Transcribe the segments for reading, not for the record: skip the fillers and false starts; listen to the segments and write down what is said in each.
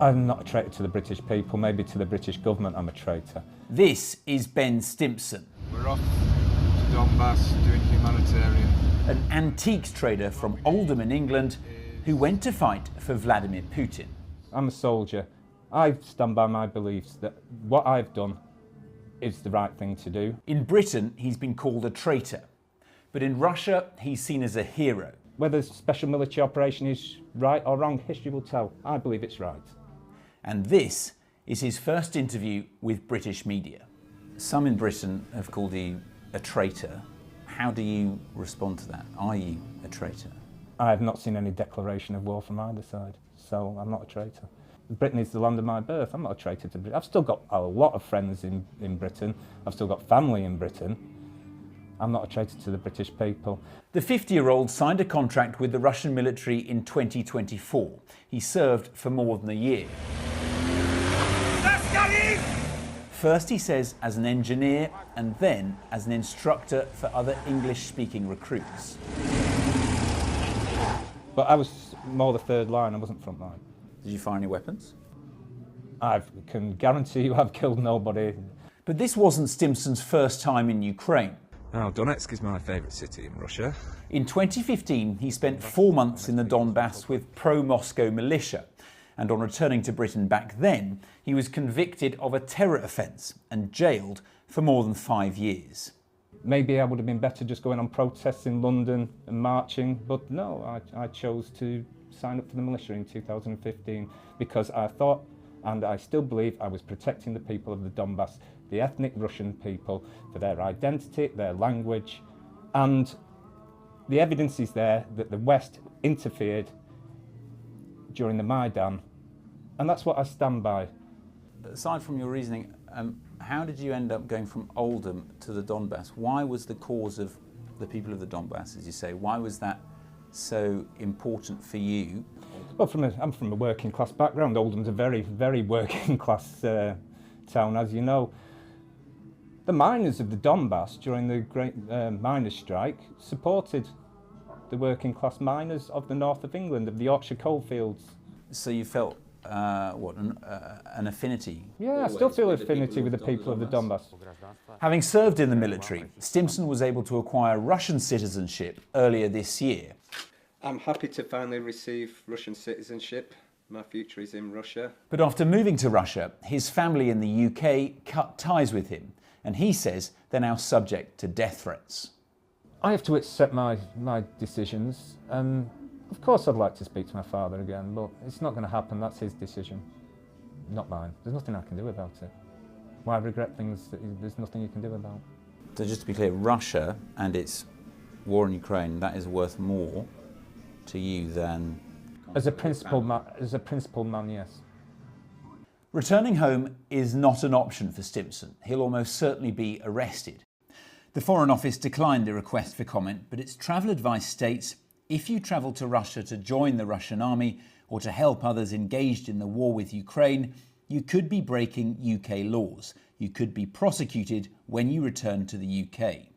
I'm not a traitor to the British people, maybe to the British government I'm a traitor. This is Ben Stimson. We're off to Donbass doing humanitarian. An antiques trader from Oldham in England who went to fight for Vladimir Putin. I'm a soldier. I stand by my beliefs that what I've done is the right thing to do. In Britain, he's been called a traitor. But in Russia, he's seen as a hero. Whether special military operation is right or wrong, history will tell. I believe it's right. And this is his first interview with British media. Some in Britain have called you a traitor. How do you respond to that? Are you a traitor? I have not seen any declaration of war from either side, so I'm not a traitor. Britain is the land of my birth. I'm not a traitor to Britain. I've still got a lot of friends in Britain. I've still got family in Britain. I'm not a traitor to the British people. The 50-year-old signed a contract with the Russian military in 2024. He served for more than a year. First, he says, as an engineer, and then as an instructor for other English-speaking recruits. But I was more the third line, I wasn't front line. Did you fire any weapons? I can guarantee you I've killed nobody. But this wasn't Stimson's first time in Ukraine. Oh, Donetsk is my favourite city in Russia. In 2015, he spent 4 months in the Donbass with pro-Moscow militia. And on returning to Britain back then, he was convicted of a terror offence and jailed for more than 5 years. Maybe I would have been better just going on protests in London and marching, but no, I chose to sign up for the militia in 2015 because I thought, and I still believe, I was protecting the people of the Donbass, the ethnic Russian people, for their identity, their language, and the evidence is there that the West interfered during the Maidan, and that's what I stand by. Aside from your reasoning, how did you end up going from Oldham to the Donbass? Why was the cause of the people of the Donbass, as you say, why was that so important for you? Well, I'm from a working class background. Oldham's a very, very working class town, as you know. The miners of the Donbass during the Great Miners' Strike supported the working class miners of the north of England, of the Yorkshire coalfields. So you felt an affinity? Yeah, I still feel affinity with the people of the Donbass. Having served in the military, Stimson was able to acquire Russian citizenship earlier this year. I'm happy to finally receive Russian citizenship. My future is in Russia. But after moving to Russia, his family in the UK cut ties with him, and he says they're now subject to death threats. I have to accept my decisions. Of course I'd like to speak to my father again, but it's not going to happen. That's his decision, not mine. There's nothing I can do about it. Why regret things that there's nothing you can do about? So just to be clear, Russia and its war in Ukraine, that is worth more to you than... As a principled man, yes. Returning home is not an option for Stimson. He'll almost certainly be arrested. The Foreign Office declined a request for comment, but its travel advice states, if you travel to Russia to join the Russian army or to help others engaged in the war with Ukraine, you could be breaking UK laws. You could be prosecuted when you return to the UK.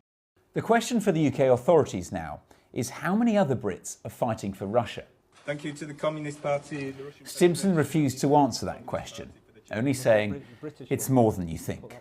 The question for the UK authorities now is how many other Brits are fighting for Russia? Thank you to the Communist Party. Stimson refused to answer that question, only saying it's more than you think.